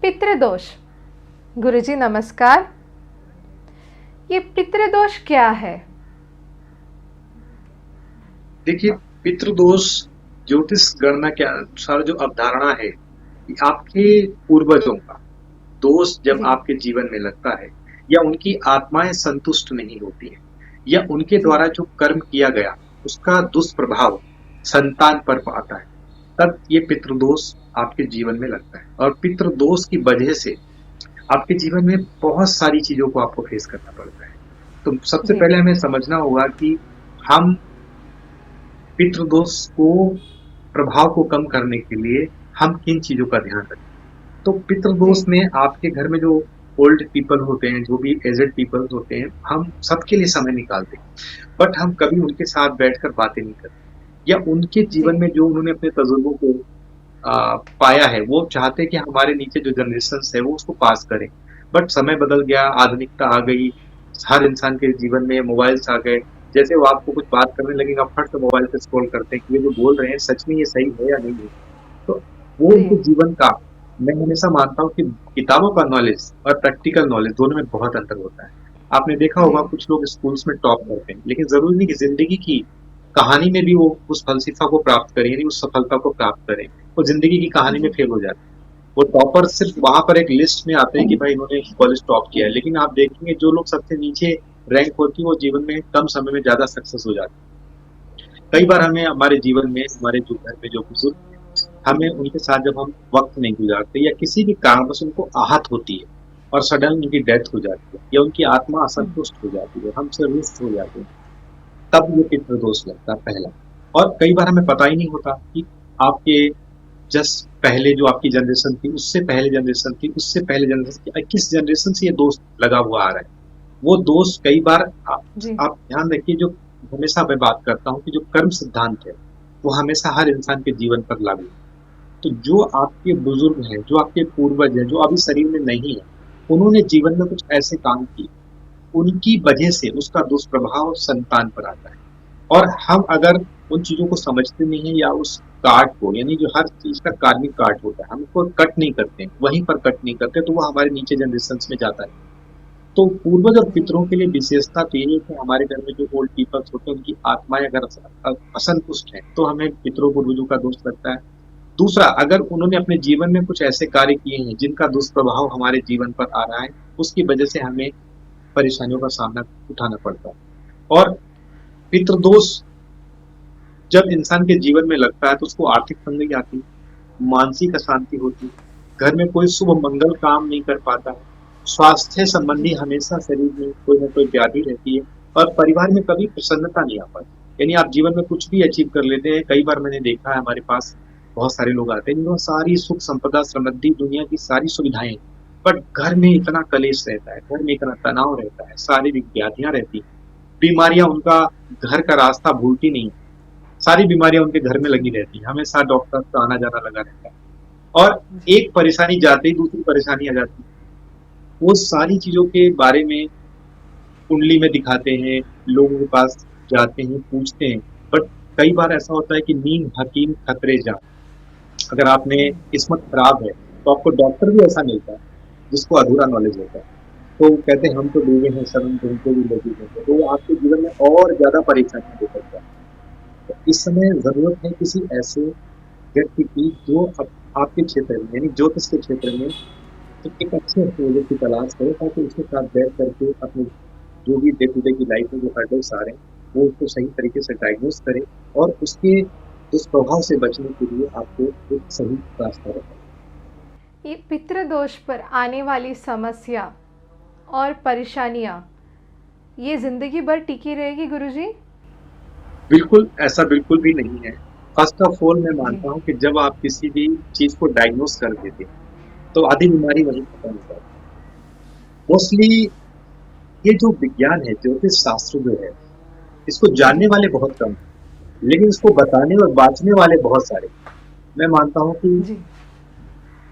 पितृदोष। गुरुजी नमस्कार। ये पितृदोष क्या है? देखिए, पितृदोष ज्योतिष गणना के अनुसार जो अवधारणा है कि आपके पूर्वजों का दोष जब जी आपके जीवन में लगता है या उनकी आत्माएं संतुष्ट नहीं होती है या उनके जी द्वारा जो कर्म किया गया उसका दुष्प्रभाव संतान पर आता है, तब ये पितृदोष आपके जीवन में लगता है। और पितृदोष की वजह से आपके जीवन में बहुत सारी चीजों को आपको फेस करना पड़ता है। तो सबसे जी पहले हमें समझना होगा कि हम पितृदोष को प्रभाव को कम करने के लिए हम किन चीजों का ध्यान रखें। तो पितृदोष जी में आपके घर में जो ओल्ड पीपल होते हैं, जो भी एजेड पीपल होते हैं, हम सबके लिए समय निकालते हैं, बट हम कभी उनके साथ बैठकर बातें नहीं करते या उनके जी जीवन में जो उन्होंने अपने तजुर्बों को पाया है वो चाहते हैं कि हमारे नीचे जो जनरेशन है वो उसको पास करें। बट समय बदल गया, आधुनिकता आ गई, हर इंसान के जीवन में मोबाइल्स आ गए। जैसे वो आपको कुछ बात करने लगेगा, फट से मोबाइल पे स्क्रॉल करते हैं कि ये जो बोल रहे हैं सच में ये सही है या नहीं है। तो वो जी उनके जीवन का, मैं हमेशा मानता हूँ कि किताबों का नॉलेज और प्रैक्टिकल नॉलेज दोनों में बहुत अंतर होता है। आपने देखा जी होगा कुछ लोग स्कूल्स में टॉप करते हैं, लेकिन जरूरी नहीं कि जिंदगी की कहानी में भी वो उस फलसफा को प्राप्त करें, यानी उस सफलता को प्राप्त करें। वो जिंदगी की कहानी में जी फेल हो जाते हैं। वो टॉपर सिर्फ वहां पर एक लिस्ट में आते हैं कि भाई इन्होंने कॉलेज टॉप किया है, लेकिन आप देखेंगे जो लोग सबसे नीचे रैंक होती है वो जीवन में कम समय में ज्यादा सक्सेस हो जाते हैं। कई बार हमें हमारे जीवन में हमारे जो घर में जो बुजुर्ग हैं, हमें उनके साथ जब हम वक्त नहीं गुजारते या किसी भी कारणवश उनको आहत होती है और सडन उनकी डेथ हो जाती है या उनकी आत्मा असंतुष्ट हो जाती है, हमसे रुष्ट हो जाते हैं, तब ये पितृदोष लगता है पहला। और कई बार हमें पता ही नहीं होता कि आपके जस्ट पहले जो आपकी जनरेशन थी, उससे पहले जनरेशन थी, उससे पहले जनरेशन थी, किस जनरेशन से ये दोष लगा हुआ आ रहा है। वो दोष कई बार जी आप ध्यान रखिए, जो हमेशा मैं बात करता हूँ कि जो कर्म सिद्धांत है वो हमेशा हर इंसान के जीवन पर लागू है। तो जो आपके बुजुर्ग हैं, जो आपके पूर्वज हैं, जो अभी शरीर में नहीं है, उन्होंने जीवन में कुछ ऐसे काम किए, उनकी वजह से उसका दुष्प्रभाव संतान पर आता है। और हम अगर उन चीजों को समझते नहीं है या उस काट को, यानी जो हर चीज का कार्मिक काट होता है, हम उसको कट नहीं करते, वहीं पर कट नहीं करते, तो वो हमारे नीचे जनरेशन में जाता है। तो पूर्वज और जी पितरों के लिए विशेषता तो ये है कि हमारे घर में जो ओल्ड पीपल्स होते हैं उनकी आत्माएं अगर असंतुष्ट है तो हमें पितरों पूर्वजों का दोष लगता है। दूसरा, अगर उन्होंने अपने जीवन में कुछ ऐसे कार्य किए हैं जिनका दुष्प्रभाव हमारे जीवन पर आ रहा है, उसकी वजह से हमें परेशानियों का सामना उठाना पड़ता है। और पितृदोष जब इंसान के जीवन में लगता है तो उसको आर्थिक तंगी आती है, मानसिक अशांति होती है, घर में कोई शुभ मंगल काम नहीं कर पाता है, स्वास्थ्य संबंधी जी हमेशा शरीर में कोई ना कोई व्याधि रहती है और परिवार में कभी प्रसन्नता नहीं आ पाती। यानी आप जीवन में कुछ भी अचीव कर लेते हैं। कई बार मैंने देखा है, हमारे पास बहुत सारे लोग आते हैं जिनको सारी सुख संपदा समृद्धि दुनिया की सारी सुविधाएं, बट घर में इतना कलेश रहता है, घर में इतना तनाव रहता है, शारीरिक व्याधियां रहती हैं, बीमारियां उनका घर का रास्ता भूलती नहीं, सारी बीमारियां उनके घर में लगी रहती हैं, हमेशा डॉक्टर का आना जाना लगा रहता है। और जी एक परेशानी जाते ही दूसरी परेशानी आ जाती है। वो सारी चीजों के बारे में कुंडली में दिखाते हैं, लोगों के पास जाते हैं, पूछते हैं, बट कई बार ऐसा होता है कि नीम हकीम खतरे जान। अगर आपने जी किस्मत खराब है तो आपको डॉक्टर भी ऐसा मिलता है जिसको अधूरा नॉलेज होता है। तो कहते हैं हम तो डूबे हैं शर्म तुमको भी लगी है, तो वो आपके जीवन में और ज्यादा परेशानी दे सकता है। तो इस समय जरूरत है किसी ऐसे व्यक्ति की जो आपके क्षेत्र में, यानी ज्योतिष के क्षेत्र में एक अच्छे एस्ट्रोलॉजर की तलाश करो, ताकि उसके साथ बैठ करके अपने जो भी डे टू डे की लाइफ में जो हर्डल्स आ रहे हैं वो उसको सही तरीके से डायग्नोस करे और उसके दुष्प्रभाव से बचने के लिए आपको एक सही रास्ता बताए। ये पितृदोष पर आने वाली समस्या और परेशानियाँ ये जिंदगी भर टिकी रहेगी गुरुजी? बिल्कुल ऐसा बिल्कुल भी नहीं है। फर्स्ट ऑफ ऑल मैं जी मानता हूँ कि जब आप किसी भी चीज को डायग्नोस कर देते हैं तो आधी बीमारी वहीं खत्म हो जाती है। मोस्टली ये जो विज्ञान है, ज्योतिष शास्त्र जो है, इसको जी जानने वाले बहुत कम हैं, लेकिन इसको बताने और बांटने वाले बहुत सारे। मैं मानता हूँ कि जी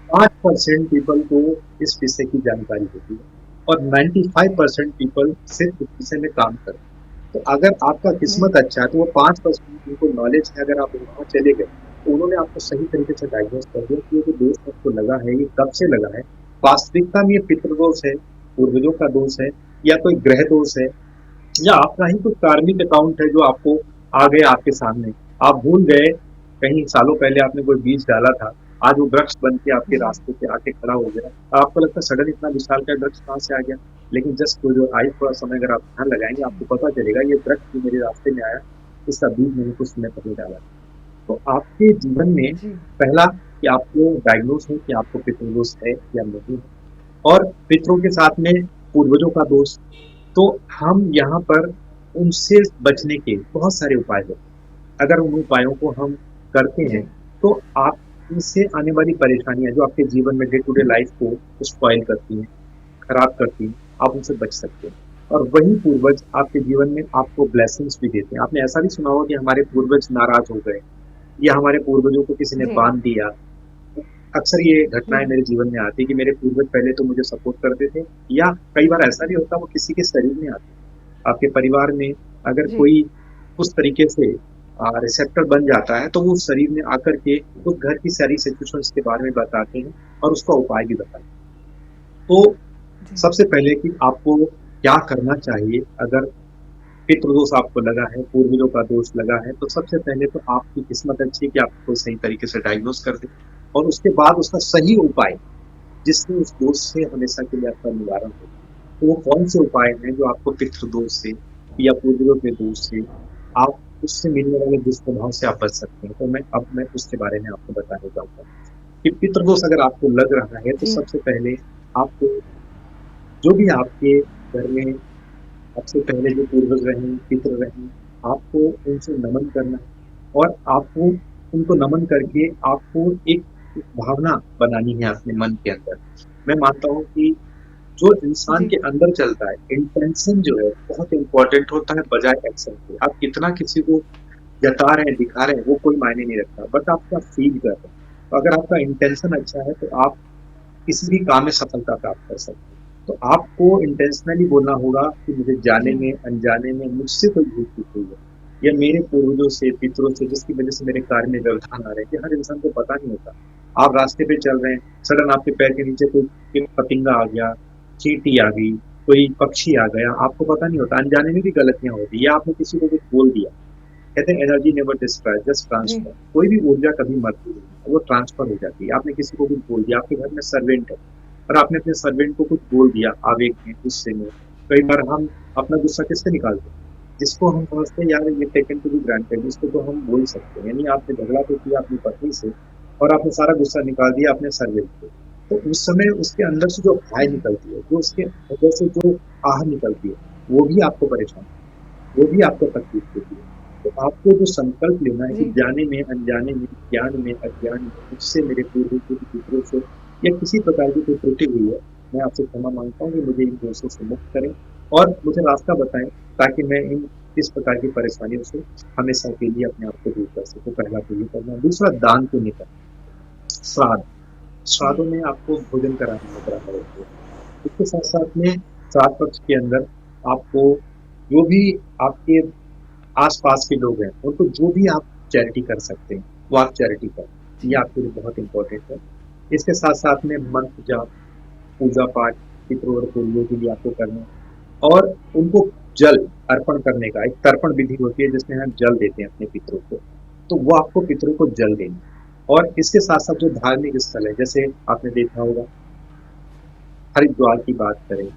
5% पीपल को इस विषय की जानकारी होती है और 95% पीपल सिर्फ इस विषय में काम करते हैं। तो अगर आपका जी किस्मत अच्छा है तो वो 5% उनको नॉलेज है, अगर आप वहाँ चले गए तो उन्होंने आपको सही तरीके से डायग्नोस कर दिया कि ये जो दोष आपको लगा है ये कब से लगा है वास्तविकता में ये पितृदोष है, पूर्वजों का दोष है, या कोई ग्रह दोष है, या आपका ही कोई कार्मिक अकाउंट है जो आपको आ गया आपके सामने। आप भूल गए, कहीं सालों पहले आपने कोई बीज डाला था, आज वो वृक्ष बन के आपके जी रास्ते पे आके खड़ा हो गया। आपको लगता है सडन इतना विशाल का वृक्ष कहाँ से आ गया, लेकिन जस्ट वो जो आई थोड़ा समय अगर आप ध्यान लगाएंगे आपको पता चलेगा ये वृक्ष जो मेरे रास्ते में आया, इसका बीज मैंने कुछ समय पहले डाला। तो आपके जीवन में जी पहला कि आपको डायग्नोस हो कि आपको पितृदोष है या नहीं है, और पितरों के साथ में पूर्वजों का दोष। तो हम यहाँ पर उनसे बचने के बहुत सारे उपाय होते हैं। अगर उन उपायों को हम करते हैं जी तो आप इससे आने वाली परेशानियां जो आपके जीवन में डे टू डे लाइफ को स्पॉइल करती हैं, खराब करती हैं, आप उनसे बच सकते हैं। और वही पूर्वज आपके जीवन में आपको ब्लेसिंग्स भी देते हैं। आपने ऐसा भी सुना होगा कि हमारे पूर्वज नाराज हो गए, या हमारे पूर्वजों को किसी ने जी बांध दिया। अक्सर ये घटनाएं जी मेरे जीवन में आती है कि मेरे पूर्वज पहले तो मुझे सपोर्ट करते थे, या कई बार ऐसा भी होता है वो किसी के शरीर में आते हैं। आपके परिवार में अगर जी कोई उस तरीके से रिसेप्टर बन जाता है तो वो उस शरीर में आकर के उस घर की सारी सिचुएशंस के बारे में बताते हैं और उसका उपाय भी बताते हैं। तो जी सबसे पहले कि आपको क्या करना चाहिए अगर पितृदोष आपको लगा है, पूर्वजों का दोष लगा है, तो सबसे पहले तो आपकी किस्मत अच्छी है कि आपको सही तरीके से डायग्नोस कर दे, और उसके बाद उसका सही उपाय जिससे उस दोष से हमेशा के लिए आपका निवारण हो। तो वो कौन से उपाय हैं जो आपको पितृदोष से या पूर्वजों के दोष से, आप उससे मिलने वाले दुष्प्रभाव से आप बच सकते हैं। तो मैं उसके बारे में आपको बताने जाऊंगा कि पितृदोष अगर आपको लग रहा है तो जी सबसे पहले आपको जो भी आपके घर में सबसे पहले जो पूर्वज रहे, पितृ रहे, आपको उनसे नमन करना है, और आपको उनको नमन करके आपको एक भावना बनानी है अपने मन के अंदर। मैं मानता हूँ कि जो इंसान जी के अंदर चलता है, इंटेंशन जो है बहुत इंपॉर्टेंट होता है बजाय एक्शन के। आप कितना किसी को जता रहे हैं, दिखा रहे हैं, वो कोई मायने नहीं रखता, बट आप क्या फील कर रहे हैं। तो अगर आपका इंटेंशन अच्छा है तो आप किसी भी काम में सफलता प्राप्त कर सकते हैं। तो आपको इंटेंशनली बोलना होगा कि मुझे जाने जी में अनजाने में मुझसे कोई भूल चूक हुई है, या मेरे पूर्वजों से, पितरों से, जिसकी वजह से मेरे कार्य में व्यवधान आ रहे हैं, कि हर इंसान को पता नहीं होता। आप रास्ते पे चल रहे हैं, सडन आपके पैर के नीचे कोई एक पतिंगा आ गया, चींटी आ गई, कोई पक्षी आ गया, आपको पता नहीं होता, अनजाने में भी गलतियां होती, या आपने किसी को कुछ बोल दिया। कहते हैं एनर्जी नेवर डिस्ट्रॉय, जस्ट जी ट्रांसफर। कोई भी ऊर्जा कभी मरती नहीं, वो ट्रांसफर हो जाती है। आपने किसी को कुछ बोल दिया, आपके घर में सर्वेंट है और आपने अपने सर्वेंट को कुछ बोल दिया आवेग में, गुस्से में। कई बार हम अपना गुस्सा किससे निकालते हैं, जिसको हम समझते हैं यार ये टेकन टू बी ग्रांटेड, जिसको तो हम बोल सकते हैं। यानी आपने झगड़ा तो किया अपनी पत्नी से, और आपने सारा गुस्सा निकाल दिया अपने सर्वेंट पे। तो उस समय उसके अंदर से जो आय जी निकलती है, जो उसके अंदर से जो आह निकलती है, वो भी आपको परेशान, वो भी आपको तकलीफ देती है। तो आपको जो संकल्प लेना है कि जी जाने में, अनजाने में, ज्ञान में, अज्ञान में, मुझसे, मेरे पूर्वजों की पितरों से, या किसी प्रकार की कोई त्रुटि हुई है, मैं आपसे क्षमा मांगता हूँ कि मुझे इन दोषों से मुक्त करें और मुझे रास्ता बताएं, ताकि मैं इन इस प्रकार की परेशानियों से हमेशा के लिए अपने आप को दूर कर सकूं। पहला तो ये करना। दूसरा, दान पुण्य करना। श्राद्ध, जी श्राद्धों में आपको भोजन कराना में बड़ा मदद होती है। इसके साथ साथ में श्राद्ध पक्ष के अंदर आपको जो भी आपके आस-पास के लोग हैं, उनको जो भी आप चैरिटी कर सकते हैं, वो आप चैरिटी करें। ये जी आपके लिए बहुत इम्पोर्टेंट है। इसके साथ-साथ में मंत्र जाप, पूजा-पाठ पितरों और पूर्वजों के लिए आपको करना है, और उनको जल अर्पण करने का एक तर्पण विधि होती है जिसमें हम जल देते हैं अपने पितरों को, तो वो आपको पितरों को जल देना है। और इसके साथ-साथ जो धार्मिक स्थल है, जैसे आपने देखा होगा हरिद्वार की बात करें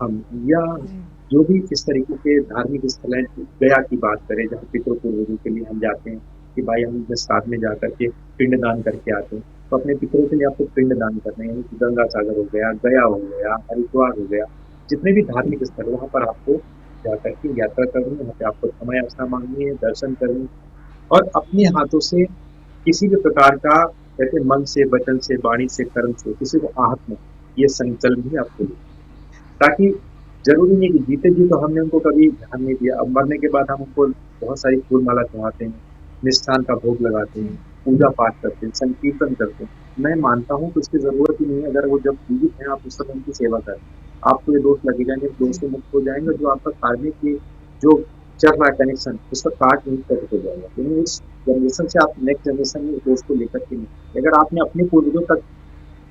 हम, या जी जो भी इस तरीके के धार्मिक स्थल हैं, गया की बात करें जहाँ पितरों पूर्वजों के लिए हम जाते हैं कि भाई हम अपने साथ में जा करके पिंडदान करके आते हैं। तो अपने पितरों के लिए आपको पिंडदान करना है, यानी कि गंगा सागर हो गया, गया हो गया, हरिद्वार हो गया, जितने भी धार्मिक स्थल वहाँ पर आपको जा करके यात्रा करनी है, वहाँ पे आपको क्षमा याचना मांगनी है, दर्शन करनी है, और अपने हाथों से किसी भी प्रकार का, कहते हैं, मन से, वचन से, वाणी से, कर्म से किसी को आहत न हो, ये संकल्प भी आपको लेना है। ताकि ज़रूरी नहीं कि जीते जी तो हमने उनको कभी ध्यान नहीं दिया, अब मरने के बाद हम उनको बहुत सारी फूल माला चढ़ाते हैं, मिष्ठान का भोग लगाते हैं, जी पूजा पाठ करते हैं, संकीर्तन करते हैं। मैं मानता हूँ कि उसकी ज़रूरत ही नहीं है। अगर वो जब जीवित हैं, आप उस समय उनकी सेवा करें। आपको ये दोष लगेगा नहीं, दोष जी से मुक्त हो जाएँगे, जो आपका कार्मिक ये जो चल रहा है कनेक्शन, उसका काट नहीं कट हो जाएगा। यानी उस जनरेशन से आप नेक्स्ट जनरेशन में उस दोष को लेकर के नहीं। अगर आपने अपने पूर्वजों तक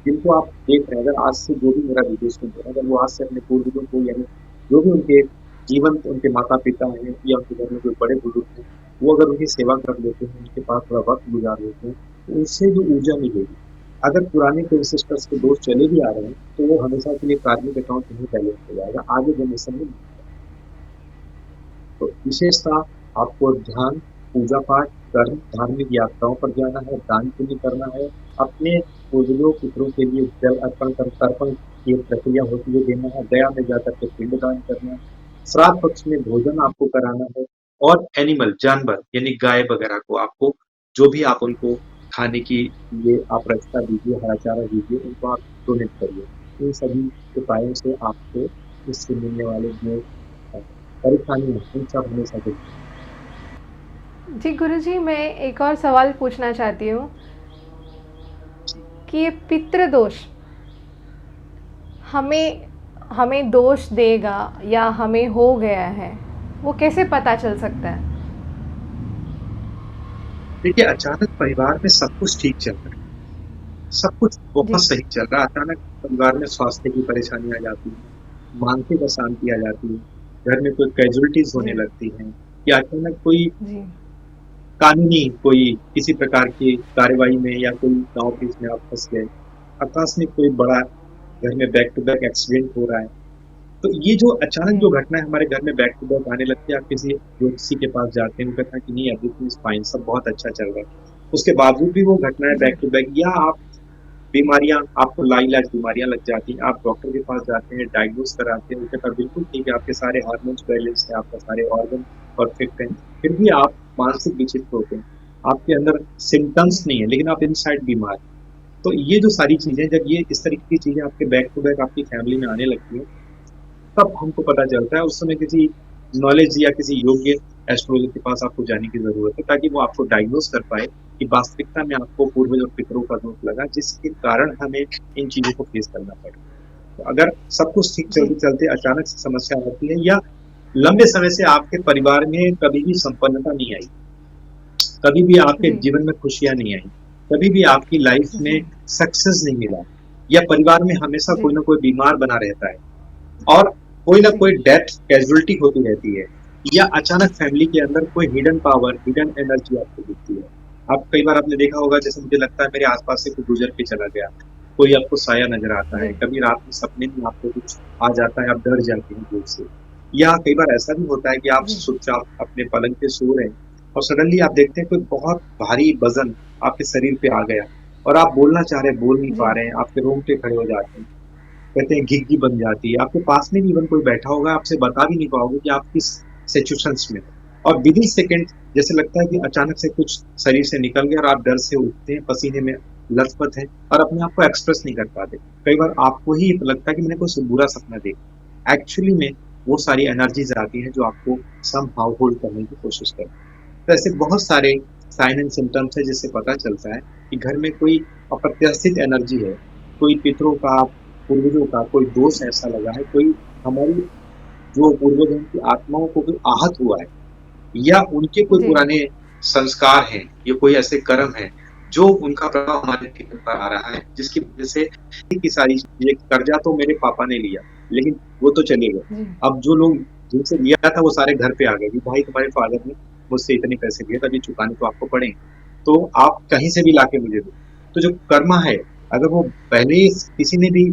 जिनको आप देख रहे हैं, अगर आज से जो भी मेरा वीडियो सुन रहे हैं, अगर वो आज से अपने पूर्वजों को, यानी जो भी उनके जीवन, उनके माता-पिता हैं या उनके घर में कोई बड़े बुजुर्ग हैं, वो अगर उनकी सेवा कर लेते हैं, उनके पास थोड़ा वक़्त गुज़ार लेते हैं, तो उनसे जो ऊर्जा मिलेगी, अगर पुराने कोई एंसेस्टर्स के दोस्त चले भी आ रहे हैं, तो वो हमेशा के लिए कार्मिक अकाउंट नहीं बैलेंस हो जाएगा, आगे जनरेशन में। तो विशेषता आपको ध्यान, पूजा-पाठ, कर्म, धार्मिक यात्राओं पर जाना है, दान-पुण्य करना है, अपने पूर्वजों, पितरों के लिए जल अर्पण कर तर्पण की एक प्रक्रिया होती है देना है, गया में जाकर के पिंडदान करना है, श्राद्ध पक्ष में भोजन आपको कराना है और एनिमल, जानवर यानी गाय वगैरह को आपको जो भी आप उनको खाने की लिए आप रास्ता दीजिए, हरा चारा दीजिए, उनको आप डोनेट करिए। इन सभी उपायों से आपको इससे मिलने वाले जो परेशानी है, उन सब हमेशा दूर। जी गुरुजी, मैं एक और सवाल पूछना चाहती हूँ कि ये पितृ दोष हमें हमें दोष देगा या हमें हो गया है, वो कैसे पता चल सकता है? देखिए, अचानक परिवार में सब कुछ ठीक चल रहा है, सब कुछ बहुत जी। सही चल रहा है, अचानक परिवार में स्वास्थ्य की परेशानी आ जाती है, मानसिक अशांति आ जाती है, घर में कोई कैजुअलिटीज होने जी। लगती हैं, या अचानक कोई जी। कानूनी कोई किसी प्रकार की कार्रवाई में या कोई गाँव केस में आप फँस गए, आकस्मिक कोई बड़ा घर में बैक टू बैक एक्सीडेंट हो रहा है। तो ये जो अचानक जो जी। घटना है हमारे घर में बैक टू बैक आने लगती है, आप किसी ज्योतिषी के पास जाते हैं, वो कहता है कि नहीं, एवरीथिंग इज फाइन, सब बहुत अच्छा चल रहा है। उसके बावजूद भी वो घटनाएँ जी। बैक टू बैक, या आप बीमारियाँ, आपको लाइलाज बीमारियाँ लग जाती हैं, आप डॉक्टर के पास जाते हैं, डायग्नोज़ कराते हैं, वो कहता है बिल्कुल ठीक है, आपके सारे हार्मोन्स बैलेंस हैं, आपका सारे ऑर्गन परफेक्ट हैं, फिर भी आप मानसिक विक्षिप्त होते हैं। आपके अंदर सिम्पटम्स जी। नहीं है, लेकिन आप इनसाइड बीमार हैं। तो ये जो सारी चीज़ें, जब ये इस तरीके की चीज़ें आपके बैक टू बैक आपकी फैमिली में आने लगती हैं, तब हमको पता चलता है। उस समय किसी नॉलेज या किसी योग्य एस्ट्रोलॉजर के पास आपको जाने की ज़रूरत है, ताकि वो आपको डायग्नोज़ कर पाए कि वास्तविकता में आपको पूर्वज और पितरों का दोष लगा, जिसके कारण हमें इन चीज़ों को फेस करना पड़ा। तो अगर सब कुछ ठीक जी। चलते-चलते अचानक से समस्या आती है, या लंबे समय से आपके परिवार में कभी भी संपन्नता नहीं आई, कभी भी आपके जी। जीवन में खुशियाँ नहीं आई, कभी भी आपकी लाइफ में जी। सक्सेस नहीं मिला, या परिवार में हमेशा जी। कोई ना कोई बीमार बना रहता है, और कोई ना जी। कोई डेथ कैजुअलिटी होती रहती है, या अचानक फैमिली के अंदर कोई हिडन पावर, हिडन एनर्जी आपको दिखती है। आप कई बार आपने देखा होगा, जैसे मुझे लगता है मेरे आसपास से कोई गुजर के चला गया, कोई आपको साया नजर आता है, जी। कभी रात में सपने में आपको कुछ आ जाता है, आप डर जाते हैं दूर से, या कई बार ऐसा भी होता है कि आप जी। चुपचाप अपने पलंग पे सो रहे हैं और सडनली आप देखते हैं कोई बहुत भारी वजन आपके शरीर पे आ गया, और आप बोलना चाह रहे हैं, बोल नहीं पा जी। रहे हैं, आपके रोंगटे खड़े हो जाते हैं, कहते हैं घिघी बन जाती है, आपके पास में भी इवन कोई बैठा होगा, आपसे बता भी नहीं पाओगे कि आप किस सिचुएशंस में हो, और विद इन सेकंड जैसे लगता है कि अचानक से कुछ शरीर से निकल गया, और आप डर से उठते हैं, पसीने में लथपथ हैं, और अपने आप को एक्सप्रेस नहीं कर पाते। कई बार आपको ही लगता है कि मैंने कोई बुरा सपना देखा, एक्चुअली में वो सारी एनर्जीज आती हैं जो आपको सम हाउ होल्ड करने की कोशिश करती हैं। तो ऐसे बहुत सारे साइन एंड सिम्टम्स है, जिससे पता चलता है कि घर में कोई अप्रत्याशित एनर्जी है, कोई पितरों का, पूर्वजों का कोई दोष ऐसा लगा है, कोई हमारी जो पूर्वज हैं उनकी आत्माओं को कोई आहत हुआ है, या उनके कोई जी। पुराने संस्कार हैं, या कोई ऐसे कर्म हैं जो उनका प्रभाव हमारे जीवन पर आ रहा है, जिसकी वजह से की सारी चीजें, कर्जा तो मेरे पापा ने लिया, लेकिन वो तो चले गए, जी। अब जो लोग जिनसे लिया था वो सारे घर पे आ गए कि भाई तुम्हारे फादर ने मुझसे इतने पैसे लिए, तभी चुकाने तो आपको पड़े, तो आप कहीं से भी लाके मुझे दो। तो जो कर्मा है, अगर वो पहले ही किसी ने भी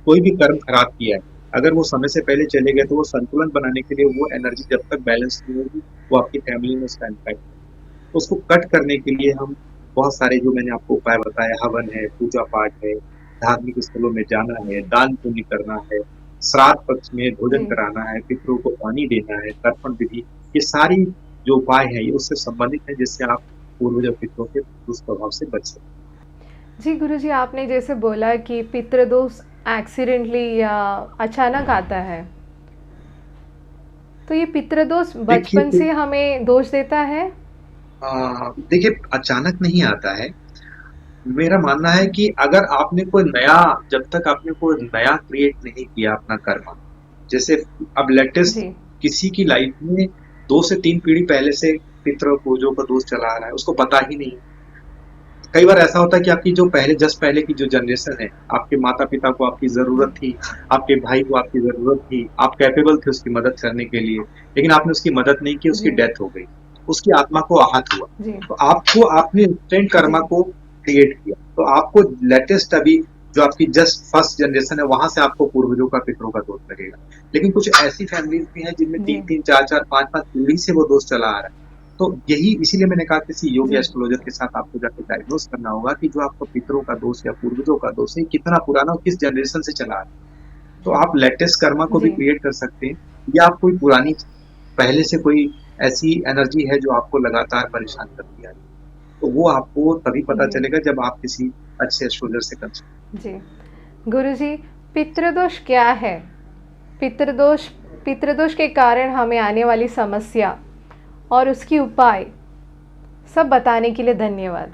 कोई भी कर्म खराब किया है, अगर वो समय से पहले चले गए, तो वो संतुलन बनाने के लिए वो एनर्जी जब तक बैलेंस नहीं होगी, वो आपकी फैमिली में उसका इम्पैक्ट, तो उसको कट करने के लिए हम बहुत सारे जो मैंने आपको उपाय बताए, हवन है, पूजा पाठ है, धार्मिक स्थलों में जाना है, दान पुण्य करना है, श्राद्ध पक्ष में भोजन जी। कराना है, पितरों को पानी देना है, तर्पण विधि, ये सारी जो उपाय है ये उससे संबंधित है, जिससे आप पूर्वज और पितरों के दुष्प्रभाव से बच सकते जी गुरुजी, आपने जैसे बोला कि पितृदोष एक्सीडेंटली या अचानक आता है, तो ये पितृदोष हैं। बचपन से हमें दोष देता है? देखिए, अचानक नहीं आता है। मेरा मानना है कि अगर आपने कोई नया, जब तक आपने कोई नया क्रिएट नहीं किया अपना कर्मा, जैसे अब लेटेस्ट जी। किसी की लाइफ में 2 से 3 पीढ़ी पहले से पितरों पूर्वजों का दोष चला आ रहा है, उसको पता ही नहीं, कई बार ऐसा होता है कि आपकी जो पहले जस्ट पहले की जो जनरेशन है, आपके माता-पिता को आपकी ज़रूरत थी, आपके भाई को आपकी ज़रूरत थी, आप कैपेबल थे उसकी मदद करने के लिए, लेकिन आपने उसकी मदद नहीं की, उसकी जी, डेथ हो गई। उसकी आत्मा को आहत हुआ। जी, तो आपको आपने इंस्टेंट जी, कर्मा को क्रिएट किया। तो आपको लेटेस्ट अभी जो आपकी जस्ट फर्स्ट जनरेशन है, वहाँ से आपको पूर्वजों का, पितरों का दोष लगेगा। लेकिन कुछ ऐसी फैमिलीज़ भी हैं जिनमें जी, 3-3, 4-4, 5-5 पीढ़ी से वो दोष चला आ रहा है। तो यही इसीलिए मैंने कहा किसी योग्य जी, एस्ट्रोलॉजर के साथ आपको जाके डायग्नोस करना होगा कि जो आपका पितरों का दोष या पूर्वजों का दोष है, कितना पुराना और किस जनरेशन से चला आ रहा है। तो आप लेटेस्ट कर्मा को भी जी, क्रिएट कर सकते हैं या आप कोई पुरानी पहले से कोई ऐसी एनर्जी है जो आपको लगातार परेशान करती आ रही है। तो वो आपको तभी पता जी, चलेगा जब आप किसी अच्छे एस्ट्रोलॉजर से कंसल्ट। जी। गुरुजी, पितृदोष क्या है? पितृदोष पितृदोष के कारण हमें आने वाली समस्या और उसकी उपाय सब बताने के लिए धन्यवाद।